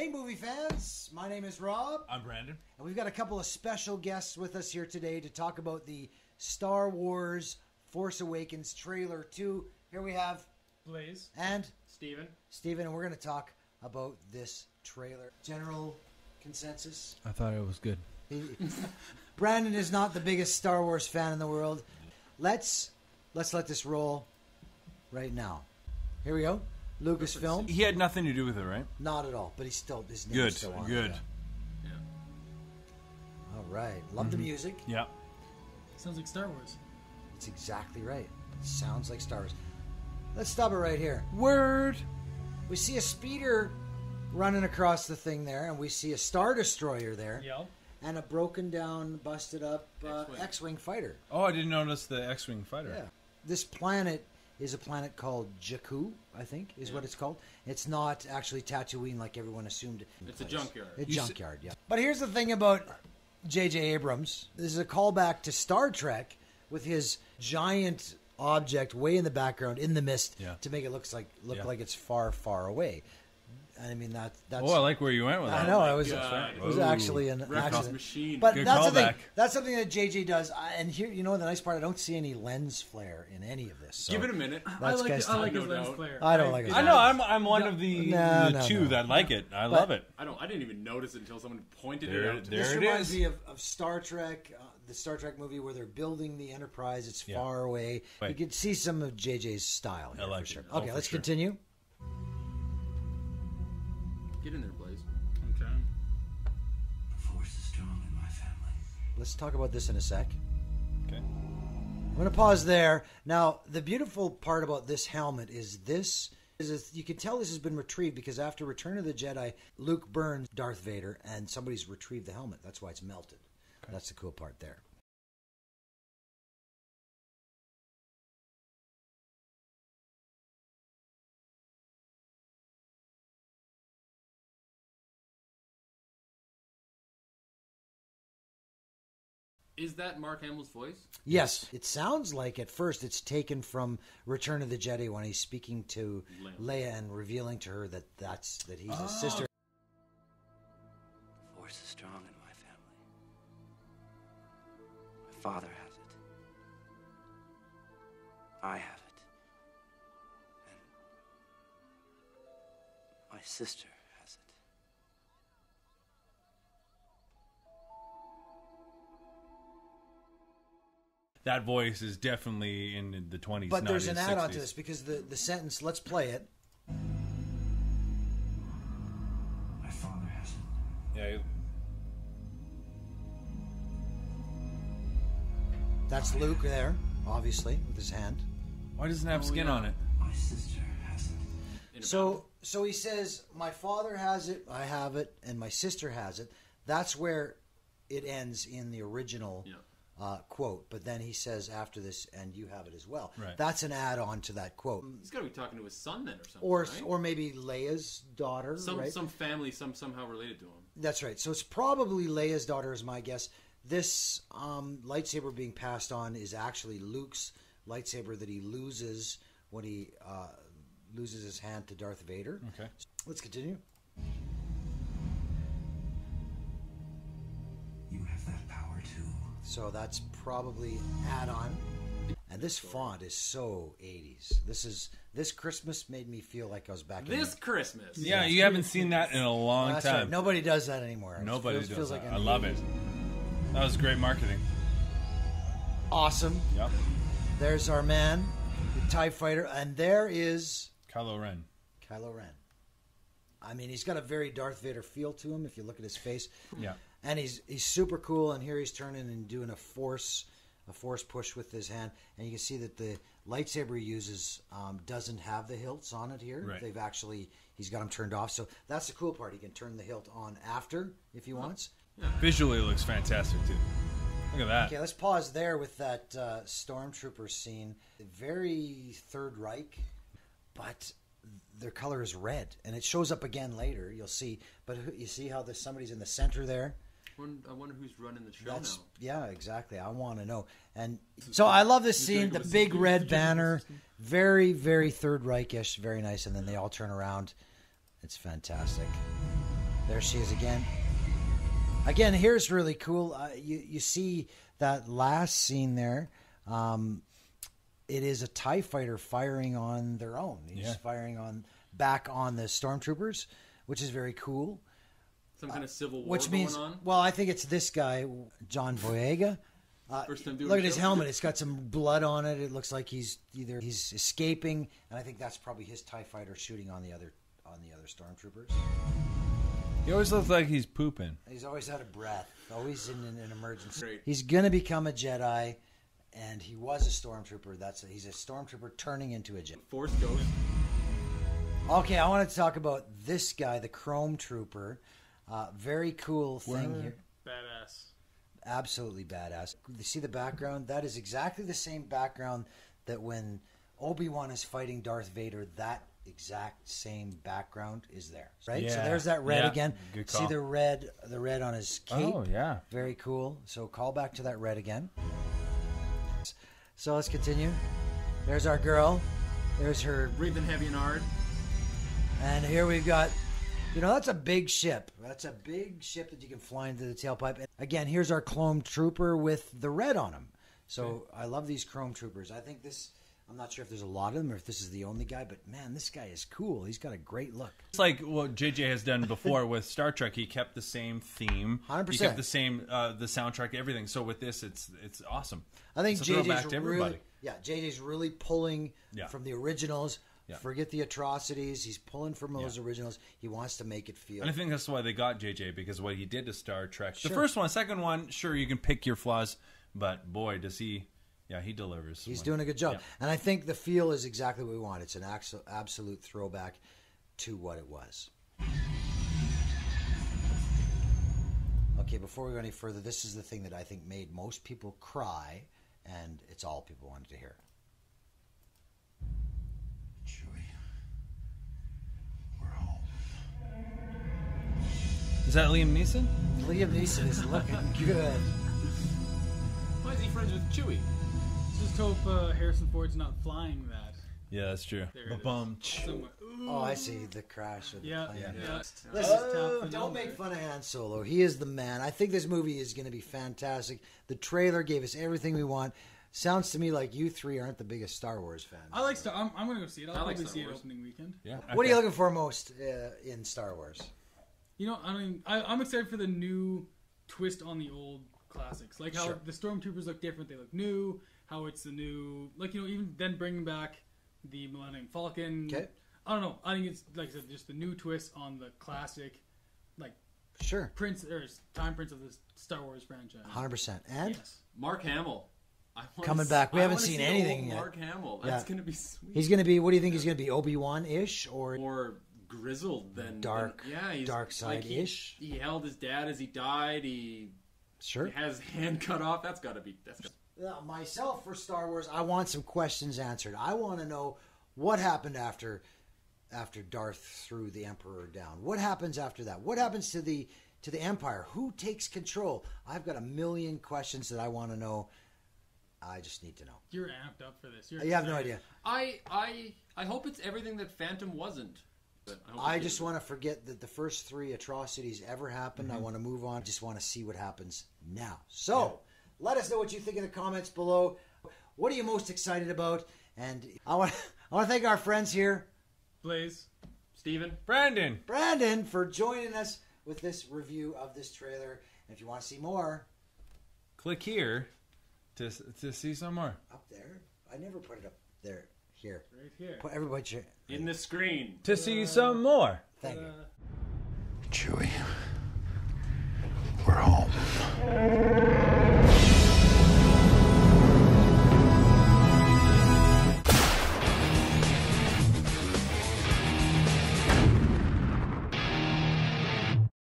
Hey, movie fans. My name is Rob. I'm Brandon. And we've got a couple of special guests with us here today to talk about the Star Wars Force Awakens trailer 2. Here we have Blaze and Steven, and we're going to talk about this trailer. General consensus? I thought it was good. Brandon is not the biggest Star Wars fan in the world. Let's let this roll right now. Here we go. Lucasfilm. He had nothing to do with it, right? Not at all, but his name's Good. still on Good. it. Yeah. All right. Love the music. Yeah. sounds like Star Wars. It's exactly right. It sounds like Star Wars. Let's stop it right here. Word. We see a speeder running across the thing there, and we see a Star Destroyer there, Yep. and a broken down, busted up X-Wing fighter. Oh, I didn't notice the X-Wing fighter. Yeah. This planet is a planet called Jakku, I think, is what it's called. It's not actually Tatooine like everyone assumed. It's a junkyard. A junkyard, yeah. But here's the thing about J.J. Abrams. This is a callback to Star Trek with his giant object way in the background in the mist to make it look like it's far, far away. I mean that's. Oh, I like where you went with that. I know. God. It was actually an Wreck's accident. machine. But Good that's the thing. callback. That's something that JJ does. And here, you know, the nice part, I don't see any lens flare in any of this. So Give it a minute. I like guys- his No lens doubt. flare. I don't like his I know. I'm one of the No, two no. that like it. I love it. I didn't even notice it until someone pointed There- it out. there This it reminds is. me of Star Trek, the Star Trek movie where they're building the Enterprise. It's far away. Right. You can see some of JJ's style here, I like for sure. it. Oh, Okay, for let's sure. continue. Get in there, Blaze. Okay. The force is strong in my family. Let's talk about this in a sec. Okay. I'm going to pause there. Now, the beautiful part about this helmet is you can tell this has been retrieved because after Return of the Jedi, Luke burns Darth Vader and somebody's retrieved the helmet. That's why it's melted. Okay. That's the cool part there. Is that Mark Hamill's voice? Yes, it sounds like at first it's taken from Return of the Jedi when he's speaking to Leia and revealing to her that he's his sister. The force is strong in my family. My father has it. I have it. And my sister has it. That voice is definitely in the 20s. But there's an 90s, add-on 60s. to this because the sentence, let's play it. My father has it. Yeah. That's Luke there, obviously, with his hand. Why doesn't it have skin on it? My sister has it. So he says, my father has it, I have it, and my sister has it. That's where it ends in the original quote. But then he says after this, and you have it as well. Right. That's an add-on to that quote. He's got to be talking to his son then, or something. Or maybe Leia's daughter, right? Some family, somehow related to him. That's right. So it's probably Leia's daughter, is my guess. This lightsaber being passed on is actually Luke's lightsaber that he loses when he loses his hand to Darth Vader. Okay. Let's continue. You have that power too. So that's probably add-on. And this font is so 80s. This Christmas made me feel like I was back in Christmas. Yeah, you haven't seen that in a long That's time. right. Nobody does that anymore. Nobody It does like that. in I the love 80s. it. That was great marketing. Awesome. Yep. There's our man, the TIE fighter, and there is Kylo Ren. Kylo Ren. I mean, he's got a very Darth Vader feel to him if you look at his face. Yeah. And he's super cool, and here he's turning and doing a force push with his hand, and you can see that the lightsaber he uses doesn't have the hilts on it here. Right. He's got them turned off, so that's the cool part. He can turn the hilt on after if he wants. Visually, it looks fantastic too. Look at that. Okay, let's pause there with that stormtrooper scene. Very Third Reich, but their color is red, and it shows up again later. You'll see, but you see how somebody's in the center there. I wonder who's running the show now. Yeah, exactly. I want to know. And so I love this scene. The big red banner, very, very Third Reich-ish, very nice. And then they all turn around. It's fantastic. There she is again. Again, here's really cool. You see that last scene there. It is a TIE fighter firing on their own. He's firing back on the stormtroopers, which is very cool. Some kind of civil war Which means, going on. well, I think it's this guy, John Boyega. First time doing Look a at his show. helmet. It's got some blood on it. It looks like he's escaping, and I think that's probably his TIE fighter shooting on the other stormtroopers. He always looks like he's pooping. He's always out of breath. Always in an emergency. Great. He's gonna become a Jedi, and he was a stormtrooper. He's a stormtrooper turning into a Jedi. Force Ghost. Okay, I want to talk about this guy, the Chrome Trooper. Very cool thing here. Badass. Absolutely badass. You see the background? That is exactly the same background that when Obi-Wan is fighting Darth Vader, that exact same background is there. Right? So Yeah. there's that red Yeah. again. Good See call. the red on his cape? Oh, yeah. Very cool. So call back to that red again. So let's continue. There's our girl. There's her. Breathing heavy and hard. And here we've got, that's a big ship. That's a big ship that you can fly into the tailpipe. And again, here's our chrome trooper with the red on him. So I love these chrome troopers. I think I'm not sure if there's a lot of them or if this is the only guy, but man, this guy is cool. He's got a great look. It's like what JJ has done before with Star Trek. He kept the same theme. 100%. He kept the same the soundtrack, everything. So with this, it's awesome. I think It's a throwback to everybody. JJ's really pulling from the originals. Yeah. Forget the atrocities. He's pulling from those originals. He wants to make it feel. And I think that's why they got JJ, because what he did to Star Trek. Sure. The first one, second one, sure, you can pick your flaws, but boy, does he. Yeah, he delivers. He's doing a good job. Yeah. And I think the feel is exactly what we want. It's an absolute throwback to what it was. Okay, before we go any further, this is the thing that I think made most people cry, and it's all people wanted to hear. Chewie, we're home. Is that Liam Neeson? Liam Neeson is looking good. Why is he friends with Chewie? Just hope Harrison Ford's not flying that. Yeah, that's true. There it is. Bum. Somewhere. Ooh. Oh, I see the crash of the Yeah, plane. yeah. Listen, don't make fun of Han Solo. He is the man. I think this movie is going to be fantastic. The trailer gave us everything we want. Sounds to me like you three aren't the biggest Star Wars fans. I like Star. I'm going to go see it. I'll I like probably Star see it Wars. opening weekend. Yeah. What are you looking for most in Star Wars? I'm excited for the new twist on the old classics. Like how Sure. the Stormtroopers look different. They look new. How it's the new, even then bringing back the Millennium Falcon. Okay. I don't know. I think it's, like I said, just the new twist on the classic, Sure. time prince of the Star Wars franchise. 100%. And? Yes. Mark Hamill. Coming back. We I haven't wanna seen see anything old yet. Mark Hamill. That's Yeah. going to be sweet. He's going to be, what do you think he's going to be, Obi-Wan-ish or More grizzled than Dark- he's dark like side-ish? he held his dad as he died. He Sure. has his hand cut off. That's got to be. Myself, for Star Wars, I want some questions answered. I want to know what happened after Darth threw the Emperor down. What happens after that? What happens to the Empire? Who takes control? I've got a million questions that I want to know. I just need to know. You're amped up for this. You have no idea. I hope it's everything that Phantom wasn't. But I just want to forget that the first 3 atrocities ever happened. I want to move on. I just want to see what happens now. So, let us know what you think in the comments below. What are you most excited about? And I want to thank our friends here, Blaze. Steven. Brandon. for joining us with this review of this trailer. And if you want to see more, Click here to see some more. up there. I never put it up there. Here. Right here. Put everybody. In the screen. To see some more. Thank you. Chewie, we're home.